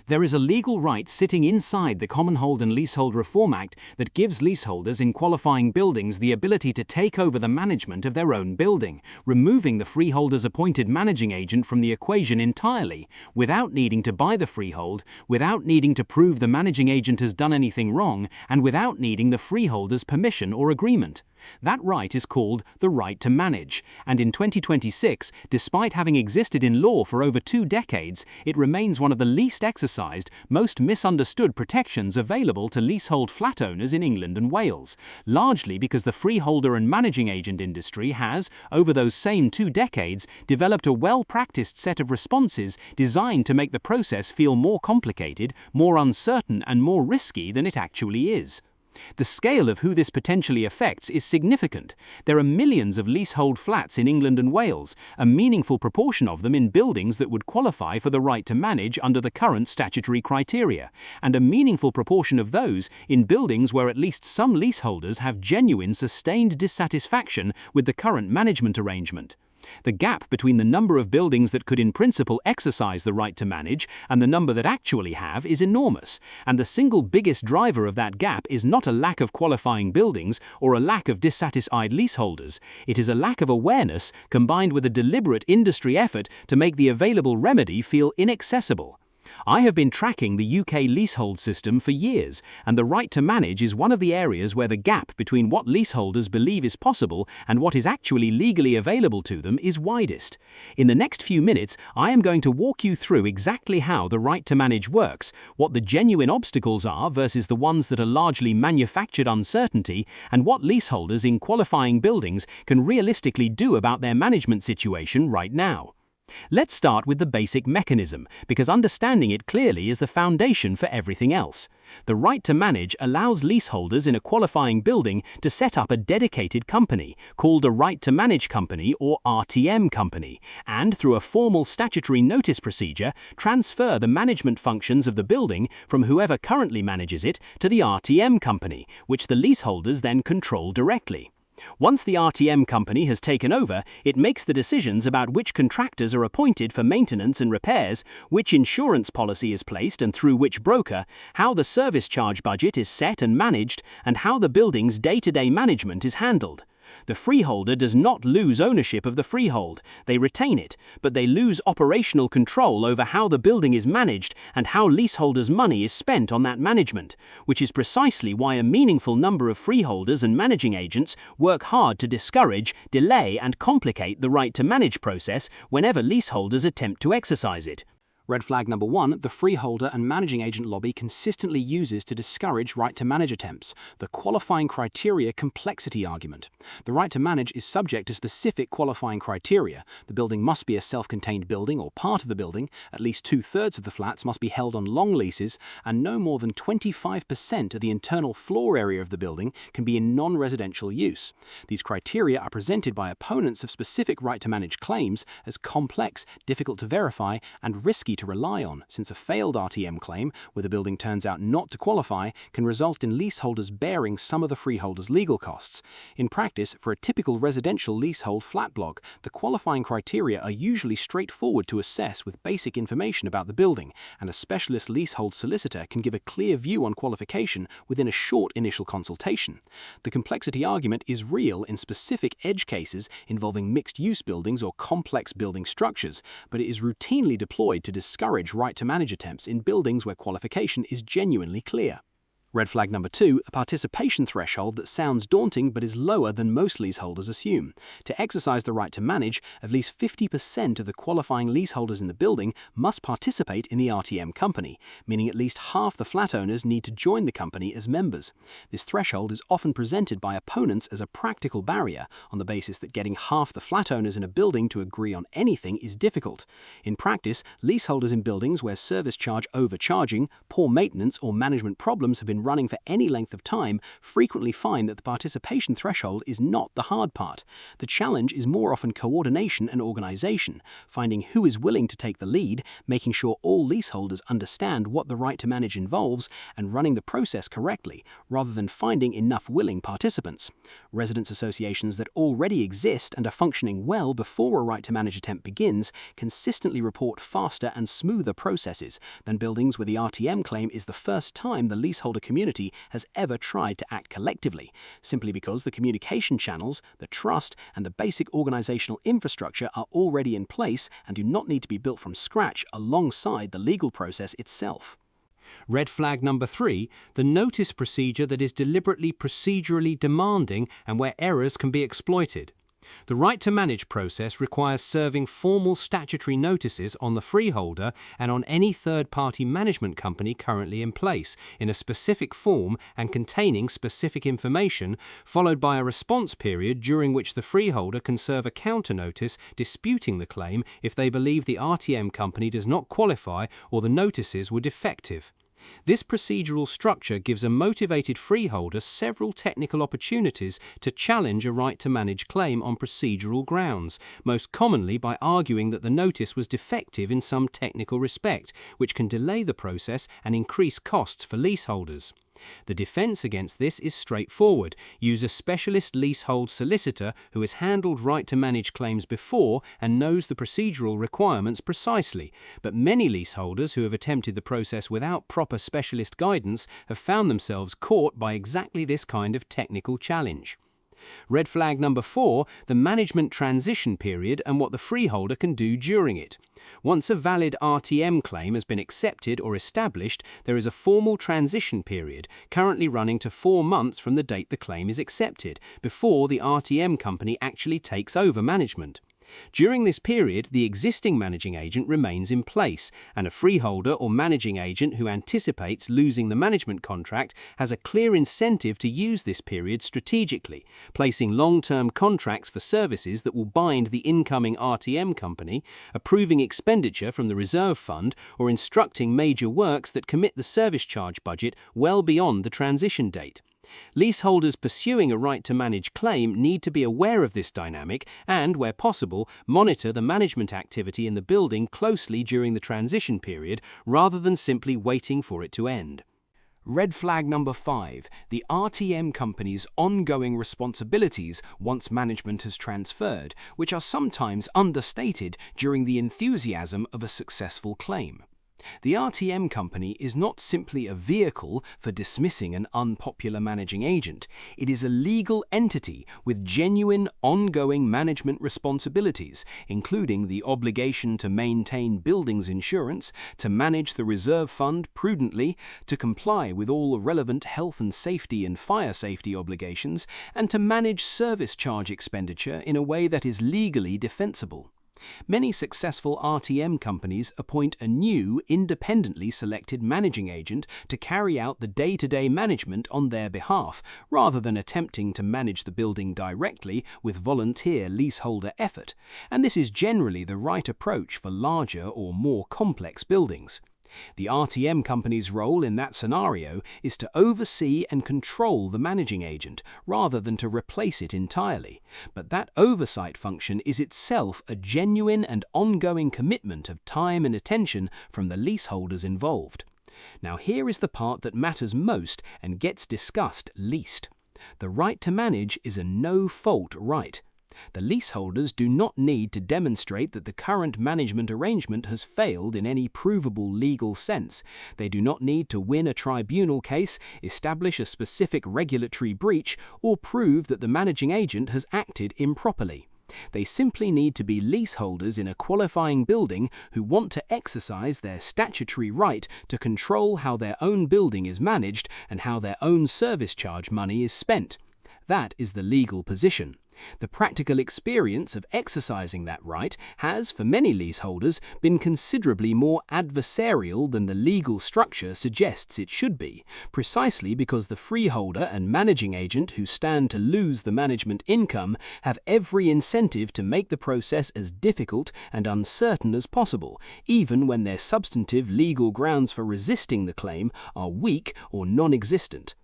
There is a legal right sitting inside the Commonhold and Leasehold Reform Act that gives leaseholders in qualifying buildings the ability to take over the management of their own building, removing the freeholder's appointed managing agent from the equation entirely, without needing to buy the freehold, without needing to prove the managing agent has done anything wrong, and without needing the freeholder's permission or agreement. That right is called the right to manage, and in 2026, despite having existed in law for over 2 decades, it remains one of the least exercised, most misunderstood protections available to leasehold flat owners in England and Wales, largely because the freeholder and managing agent industry has, over those same 2 decades, developed a well-practiced set of responses designed to make the process feel more complicated, more uncertain, and more risky than it actually is. The scale of who this potentially affects is significant. There are millions of leasehold flats in England and Wales, a meaningful proportion of them in buildings that would qualify for the right to manage under the current statutory criteria, and a meaningful proportion of those in buildings where at least some leaseholders have genuine sustained dissatisfaction with the current management arrangement. The gap between the number of buildings that could in principle exercise the right to manage and the number that actually have is enormous, and the single biggest driver of that gap is not a lack of qualifying buildings or a lack of dissatisfied leaseholders. It is a lack of awareness combined with a deliberate industry effort to make the available remedy feel inaccessible. I have been tracking the UK leasehold system for years, and the right to manage is one of the areas where the gap between what leaseholders believe is possible and what is actually legally available to them is widest. In the next few minutes, I am going to walk you through exactly how the right to manage works, what the genuine obstacles are versus the ones that are largely manufactured uncertainty, and what leaseholders in qualifying buildings can realistically do about their management situation right now. Let's start with the basic mechanism, because understanding it clearly is the foundation for everything else. The right to manage allows leaseholders in a qualifying building to set up a dedicated company, called a right to manage company or RTM company, and through a formal statutory notice procedure, transfer the management functions of the building from whoever currently manages it to the RTM company, which the leaseholders then control directly. Once the RTM company has taken over, it makes the decisions about which contractors are appointed for maintenance and repairs, which insurance policy is placed and through which broker, how the service charge budget is set and managed, and how the building's day-to-day management is handled. The freeholder does not lose ownership of the freehold, they retain it, but they lose operational control over how the building is managed and how leaseholders' money is spent on that management, which is precisely why a meaningful number of freeholders and managing agents work hard to discourage, delay, and complicate the right to manage process whenever leaseholders attempt to exercise it. Red flag number 1, the freeholder and managing agent lobby consistently uses to discourage right to manage attempts, the qualifying criteria complexity argument. The right to manage is subject to specific qualifying criteria. The building must be a self-contained building or part of the building, at least 2/3 of the flats must be held on long leases, and no more than 25% of the internal floor area of the building can be in non-residential use. These criteria are presented by opponents of specific right to manage claims as complex, difficult to verify, and risky to rely on, since a failed RTM claim, where the building turns out not to qualify, can result in leaseholders bearing some of the freeholder's legal costs. In practice, for a typical residential leasehold flat block, the qualifying criteria are usually straightforward to assess with basic information about the building, and a specialist leasehold solicitor can give a clear view on qualification within a short initial consultation. The complexity argument is real in specific edge cases involving mixed-use buildings or complex building structures, but it is routinely deployed to discourage right to manage attempts in buildings where qualification is genuinely clear. Red flag number 2, a participation threshold that sounds daunting but is lower than most leaseholders assume. To exercise the right to manage, at least 50% of the qualifying leaseholders in the building must participate in the RTM company, meaning at least half the flat owners need to join the company as members. This threshold is often presented by opponents as a practical barrier, on the basis that getting half the flat owners in a building to agree on anything is difficult. In practice, leaseholders in buildings where service charge overcharging, poor maintenance, or management problems have been been running for any length of time frequently find that the participation threshold is not the hard part. The challenge is more often coordination and organization, finding who is willing to take the lead, making sure all leaseholders understand what the right to manage involves, and running the process correctly, rather than finding enough willing participants. Residents associations that already exist and are functioning well before a right to manage attempt begins consistently report faster and smoother processes than buildings where the RTM claim is the first time the leaseholder community has ever tried to act collectively, simply because the communication channels, the trust, and the basic organizational infrastructure are already in place and do not need to be built from scratch alongside the legal process itself. Red flag number 3, the notice procedure that is deliberately procedurally demanding and where errors can be exploited. The right to manage process requires serving formal statutory notices on the freeholder and on any third-party management company currently in place in a specific form and containing specific information, followed by a response period during which the freeholder can serve a counter notice disputing the claim if they believe the RTM company does not qualify or the notices were defective. This procedural structure gives a motivated freeholder several technical opportunities to challenge a right to manage claim on procedural grounds, most commonly by arguing that the notice was defective in some technical respect, which can delay the process and increase costs for leaseholders. The defense against this is straightforward. Use a specialist leasehold solicitor who has handled right to manage claims before and knows the procedural requirements precisely. But many leaseholders who have attempted the process without proper specialist guidance have found themselves caught by exactly this kind of technical challenge. Red flag number 4, the management transition period and what the freeholder can do during it. Once a valid RTM claim has been accepted or established, there is a formal transition period, currently running to 4 months from the date the claim is accepted, before the RTM company actually takes over management. During this period, the existing managing agent remains in place, and a freeholder or managing agent who anticipates losing the management contract has a clear incentive to use this period strategically, placing long-term contracts for services that will bind the incoming RTM company, approving expenditure from the reserve fund, or instructing major works that commit the service charge budget well beyond the transition date. Leaseholders pursuing a right to manage claim need to be aware of this dynamic and, where possible, monitor the management activity in the building closely during the transition period rather than simply waiting for it to end. Red flag number 5, the RTM company's ongoing responsibilities once management has transferred, which are sometimes understated during the enthusiasm of a successful claim. The RTM company is not simply a vehicle for dismissing an unpopular managing agent. It is a legal entity with genuine, ongoing management responsibilities, including the obligation to maintain buildings insurance, to manage the reserve fund prudently, to comply with all relevant health and safety and fire safety obligations, and to manage service charge expenditure in a way that is legally defensible. Many successful RTM companies appoint a new, independently selected managing agent to carry out the day-to-day management on their behalf, rather than attempting to manage the building directly with volunteer leaseholder effort, and this is generally the right approach for larger or more complex buildings. The RTM company's role in that scenario is to oversee and control the managing agent, rather than to replace it entirely. But that oversight function is itself a genuine and ongoing commitment of time and attention from the leaseholders involved. Now here is the part that matters most and gets discussed least. The right to manage is a no-fault right. The leaseholders do not need to demonstrate that the current management arrangement has failed in any provable legal sense. They do not need to win a tribunal case, establish a specific regulatory breach, or prove that the managing agent has acted improperly. They simply need to be leaseholders in a qualifying building who want to exercise their statutory right to control how their own building is managed and how their own service charge money is spent. That is the legal position. The practical experience of exercising that right has, for many leaseholders, been considerably more adversarial than the legal structure suggests it should be, precisely because the freeholder and managing agent who stand to lose the management income have every incentive to make the process as difficult and uncertain as possible, even when their substantive legal grounds for resisting the claim are weak or non-existent.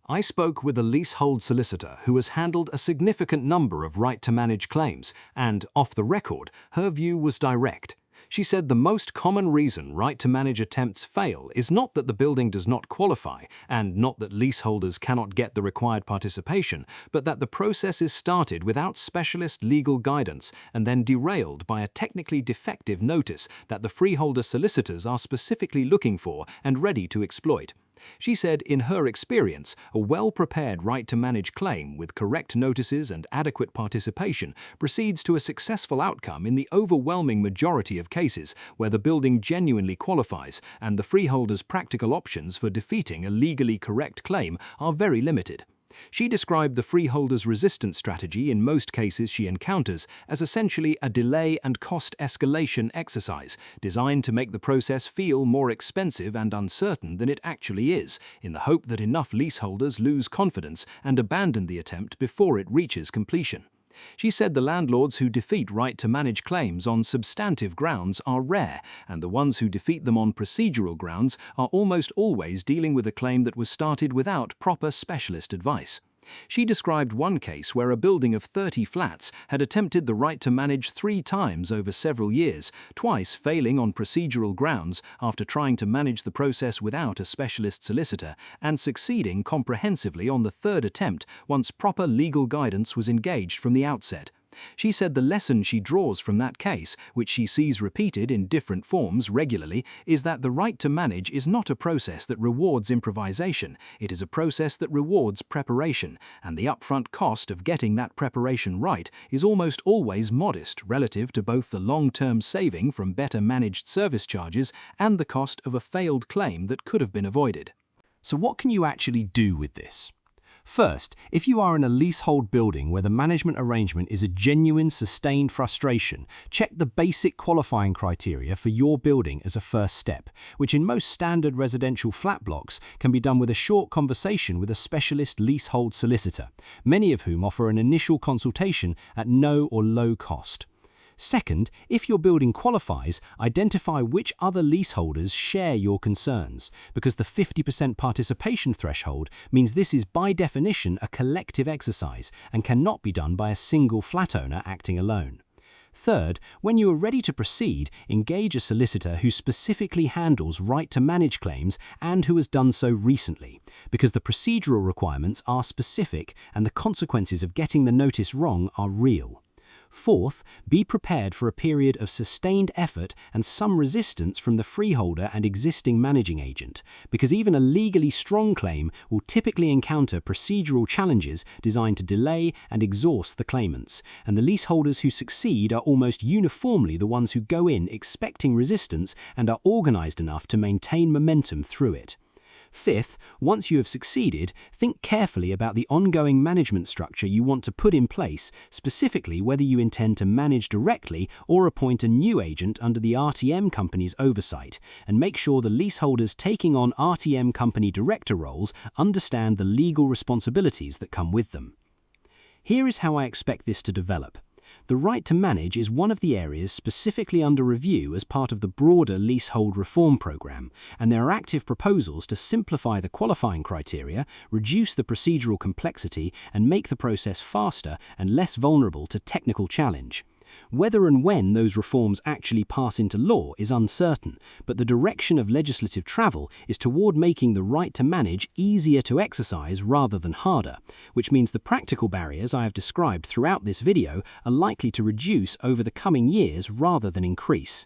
I spoke with a leasehold solicitor who has handled a significant number of right-to-manage claims, and, off the record, her view was direct. She said the most common reason right-to-manage attempts fail is not that the building does not qualify, and not that leaseholders cannot get the required participation, but that the process is started without specialist legal guidance and then derailed by a technically defective notice that the freeholder solicitors are specifically looking for and ready to exploit. She said, in her experience, a well-prepared right-to-manage claim with correct notices and adequate participation proceeds to a successful outcome in the overwhelming majority of cases where the building genuinely qualifies and the freeholder's practical options for defeating a legally correct claim are very limited. She described the freeholder's resistance strategy in most cases she encounters as essentially a delay and cost escalation exercise designed to make the process feel more expensive and uncertain than it actually is, in the hope that enough leaseholders lose confidence and abandon the attempt before it reaches completion. She said the landlords who defeat right-to-manage claims on substantive grounds are rare, and the ones who defeat them on procedural grounds are almost always dealing with a claim that was started without proper specialist advice. She described one case where a building of 30 flats had attempted the right to manage 3 times over several years, twice failing on procedural grounds after trying to manage the process without a specialist solicitor, and succeeding comprehensively on the 3rd attempt once proper legal guidance was engaged from the outset. She said the lesson she draws from that case, which she sees repeated in different forms regularly, is that the right to manage is not a process that rewards improvisation, it is a process that rewards preparation, and the upfront cost of getting that preparation right is almost always modest relative to both the long-term saving from better managed service charges and the cost of a failed claim that could have been avoided. So what can you actually do with this? First, if you are in a leasehold building where the management arrangement is a genuine, sustained frustration, check the basic qualifying criteria for your building as a first step, which in most standard residential flat blocks can be done with a short conversation with a specialist leasehold solicitor, many of whom offer an initial consultation at no or low cost. Second, if your building qualifies, identify which other leaseholders share your concerns, because the 50% participation threshold means this is by definition a collective exercise and cannot be done by a single flat owner acting alone. Third, when you are ready to proceed, engage a solicitor who specifically handles right-to-manage claims and who has done so recently, because the procedural requirements are specific and the consequences of getting the notice wrong are real. Fourth, be prepared for a period of sustained effort and some resistance from the freeholder and existing managing agent, because even a legally strong claim will typically encounter procedural challenges designed to delay and exhaust the claimants, and the leaseholders who succeed are almost uniformly the ones who go in expecting resistance and are organized enough to maintain momentum through it. Fifth, once you have succeeded, think carefully about the ongoing management structure you want to put in place, specifically whether you intend to manage directly or appoint a new agent under the RTM company's oversight, and make sure the leaseholders taking on RTM company director roles understand the legal responsibilities that come with them. Here is how I expect this to develop. The right to manage is one of the areas specifically under review as part of the broader leasehold reform program, and there are active proposals to simplify the qualifying criteria, reduce the procedural complexity, and make the process faster and less vulnerable to technical challenge. Whether and when those reforms actually pass into law is uncertain, but the direction of legislative travel is toward making the right to manage easier to exercise rather than harder, which means the practical barriers I have described throughout this video are likely to reduce over the coming years rather than increase.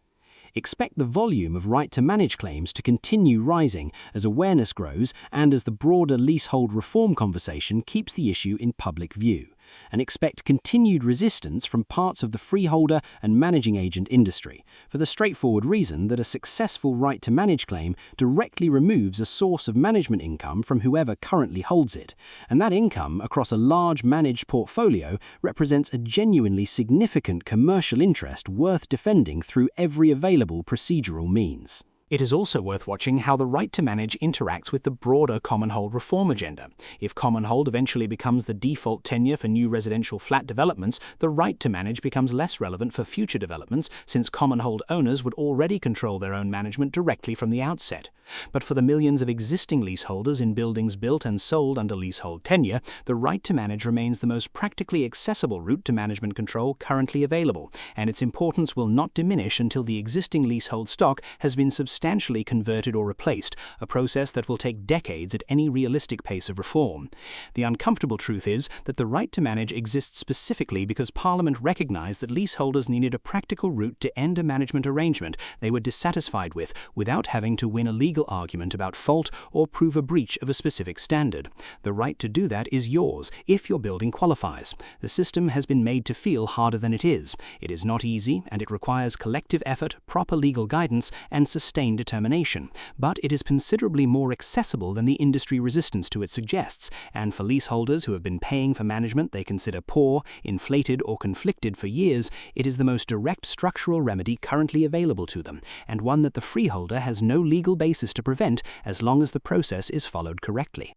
Expect the volume of right-to-manage claims to continue rising as awareness grows and as the broader leasehold reform conversation keeps the issue in public view. and expect continued resistance from parts of the freeholder and managing agent industry, for the straightforward reason that a successful right to manage claim directly removes a source of management income from whoever currently holds it, and that income across a large managed portfolio represents a genuinely significant commercial interest worth defending through every available procedural means. It is also worth watching how the right to manage interacts with the broader common hold reform agenda. If common hold eventually becomes the default tenure for new residential flat developments, the right to manage becomes less relevant for future developments, since common hold owners would already control their own management directly from the outset. But for the millions of existing leaseholders in buildings built and sold under leasehold tenure, the right to manage remains the most practically accessible route to management control currently available, and its importance will not diminish until the existing leasehold stock has been substantially converted or replaced, a process that will take decades at any realistic pace of reform. The uncomfortable truth is that the right to manage exists specifically because Parliament recognised that leaseholders needed a practical route to end a management arrangement they were dissatisfied with without having to win a legal argument about fault or prove a breach of a specific standard. The right to do that is yours if your building qualifies. The system has been made to feel harder than it is. It is not easy, and it requires collective effort, proper legal guidance, and sustained determination. But it is considerably more accessible than the industry resistance to it suggests, and for leaseholders who have been paying for management they consider poor, inflated, or conflicted for years, it is the most direct structural remedy currently available to them, and one that the freeholder has no legal basis to prevent as long as the process is followed correctly.